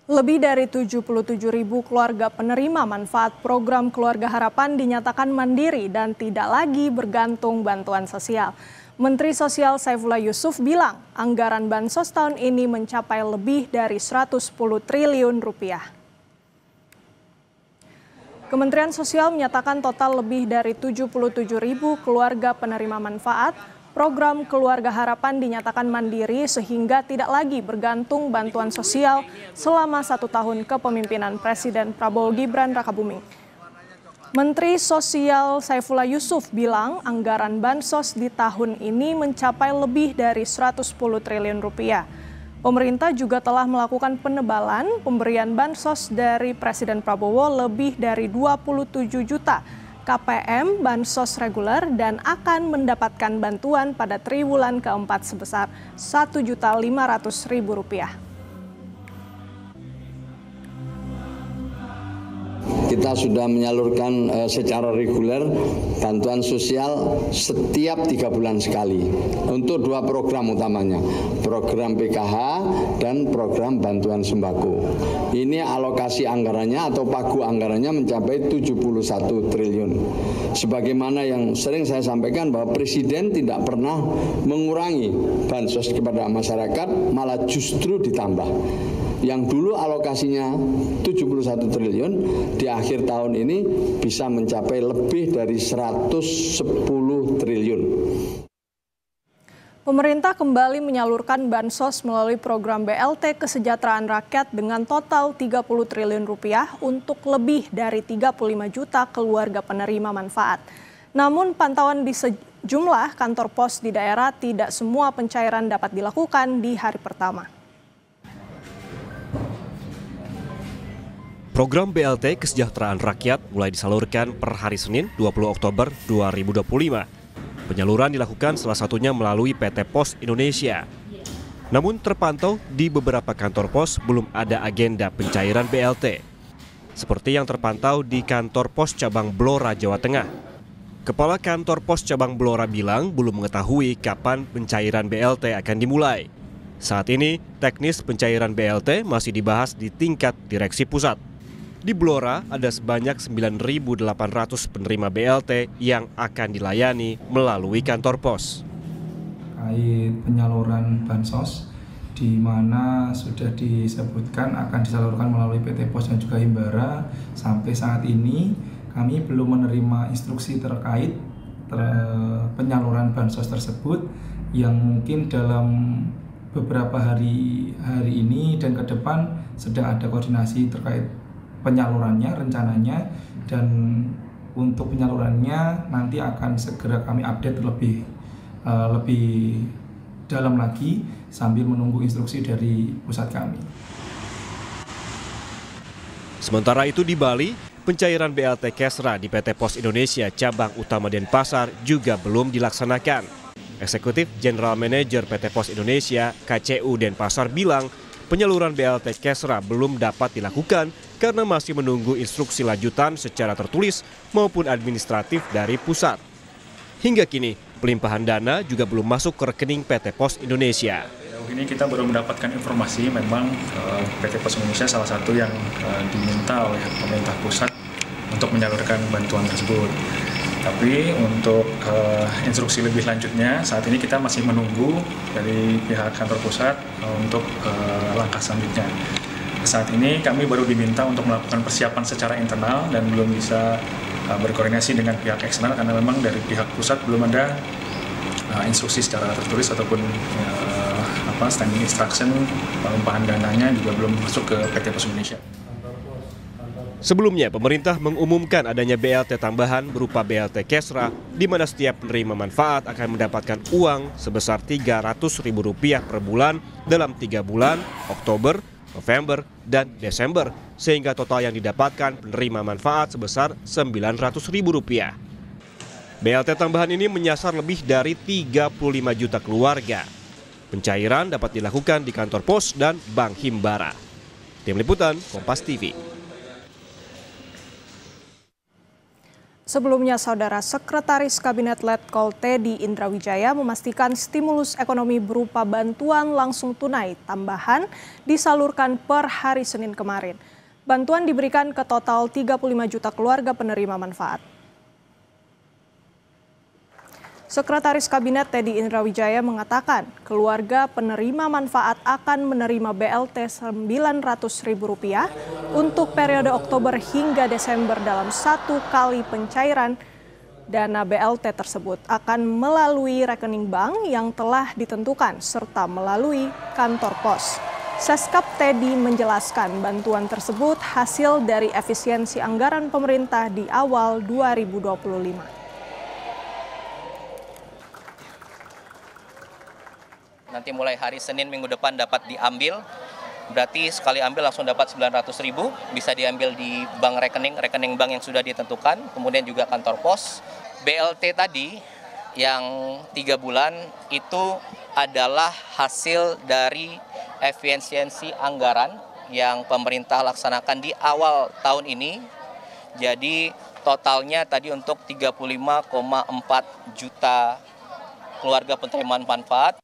Lebih dari 77.000 keluarga penerima manfaat program Keluarga Harapan dinyatakan mandiri dan tidak lagi bergantung bantuan sosial. Menteri Sosial Saifullah Yusuf bilang anggaran bansos tahun ini mencapai lebih dari 110 triliun rupiah. Kementerian Sosial menyatakan total lebih dari 77.000 keluarga penerima manfaat program Keluarga Harapan dinyatakan mandiri sehingga tidak lagi bergantung bantuan sosial selama 1 tahun kepemimpinan Presiden Prabowo Gibran Rakabuming. Menteri Sosial Saifullah Yusuf bilang anggaran bansos di tahun ini mencapai lebih dari 110 triliun rupiah. Pemerintah juga telah melakukan penebalan pemberian bansos dari Presiden Prabowo lebih dari 27 juta KPM bansos reguler dan akan mendapatkan bantuan pada triwulan keempat sebesar Rp1.500.000. Kita sudah menyalurkan secara reguler bantuan sosial setiap 3 bulan sekali untuk 2 program utamanya, program PKH dan program bantuan sembako. Ini alokasi anggarannya atau pagu anggarannya mencapai 71 triliun. Sebagaimana yang sering saya sampaikan bahwa Presiden tidak pernah mengurangi bansos kepada masyarakat, malah justru ditambah. Yang dulu alokasinya 71 triliun, di akhir tahun ini bisa mencapai lebih dari 110 triliun. Pemerintah kembali menyalurkan bansos melalui program BLT Kesejahteraan Rakyat dengan total 30 triliun rupiah untuk lebih dari 35 juta keluarga penerima manfaat. Namun pantauan di sejumlah kantor pos di daerah tidak semua pencairan dapat dilakukan di hari pertama. Program BLT Kesejahteraan Rakyat mulai disalurkan per hari Senin 20 Oktober 2025. Penyaluran dilakukan salah satunya melalui PT Pos Indonesia. Namun terpantau di beberapa kantor pos belum ada agenda pencairan BLT. Seperti yang terpantau di kantor pos cabang Blora, Jawa Tengah. Kepala kantor pos cabang Blora bilang belum mengetahui kapan pencairan BLT akan dimulai. Saat ini, teknis pencairan BLT masih dibahas di tingkat direksi pusat. Di Blora ada sebanyak 9.800 penerima BLT yang akan dilayani melalui kantor pos. Terkait penyaluran bansos, di mana sudah disebutkan akan disalurkan melalui PT Pos dan juga Himbara, sampai saat ini kami belum menerima instruksi terkait penyaluran bansos tersebut yang mungkin dalam beberapa hari ini dan ke depan sedang ada koordinasi terkait penyalurannya rencananya, dan untuk penyalurannya nanti akan segera kami update lebih dalam lagi sambil menunggu instruksi dari pusat kami. Sementara itu di Bali, pencairan BLT Kesra di PT Pos Indonesia cabang utama Denpasar juga belum dilaksanakan. Eksekutif General Manager PT Pos Indonesia KCU Denpasar bilang penyaluran BLT Kesra belum dapat dilakukan karena masih menunggu instruksi lanjutan secara tertulis maupun administratif dari pusat. Hingga kini, pelimpahan dana juga belum masuk ke rekening PT Pos Indonesia. Ini kita baru mendapatkan informasi memang PT Pos Indonesia salah satu yang diminta oleh pemerintah pusat untuk menyalurkan bantuan tersebut. Tapi untuk instruksi lebih lanjutnya saat ini kita masih menunggu dari pihak kantor pusat untuk langkah selanjutnya. Saat ini kami baru diminta untuk melakukan persiapan secara internal dan belum bisa berkoordinasi dengan pihak eksternal karena memang dari pihak pusat belum ada instruksi secara tertulis ataupun standing instruction pelimpahan dananya juga belum masuk ke PT Pos Indonesia. Sebelumnya, pemerintah mengumumkan adanya BLT tambahan berupa BLT Kesra, di mana setiap penerima manfaat akan mendapatkan uang sebesar Rp300.000 per bulan dalam 3 bulan, Oktober, November, dan Desember, sehingga total yang didapatkan penerima manfaat sebesar Rp900.000. BLT tambahan ini menyasar lebih dari 35 juta keluarga. Pencairan dapat dilakukan di kantor pos dan Bank Himbara. Tim Liputan, Kompas TV. Sebelumnya, Saudara Sekretaris Kabinet Letkol Teddy Indrawijaya memastikan stimulus ekonomi berupa bantuan langsung tunai tambahan disalurkan per hari Senin kemarin. Bantuan diberikan ke total 35 juta keluarga penerima manfaat. Sekretaris Kabinet Teddy Indrawijaya mengatakan keluarga penerima manfaat akan menerima BLT Rp900.000 untuk periode Oktober hingga Desember dalam 1 kali pencairan. Dana BLT tersebut akan melalui rekening bank yang telah ditentukan serta melalui kantor pos. Seskap Teddy menjelaskan bantuan tersebut hasil dari efisiensi anggaran pemerintah di awal 2025. Nanti mulai hari Senin minggu depan dapat diambil, berarti sekali ambil langsung dapat 900.000, bisa diambil di bank rekening bank yang sudah ditentukan, kemudian juga kantor pos. BLT tadi yang 3 bulan itu adalah hasil dari efisiensi anggaran yang pemerintah laksanakan di awal tahun ini. Jadi totalnya tadi untuk 35,4 juta keluarga penerima manfaat.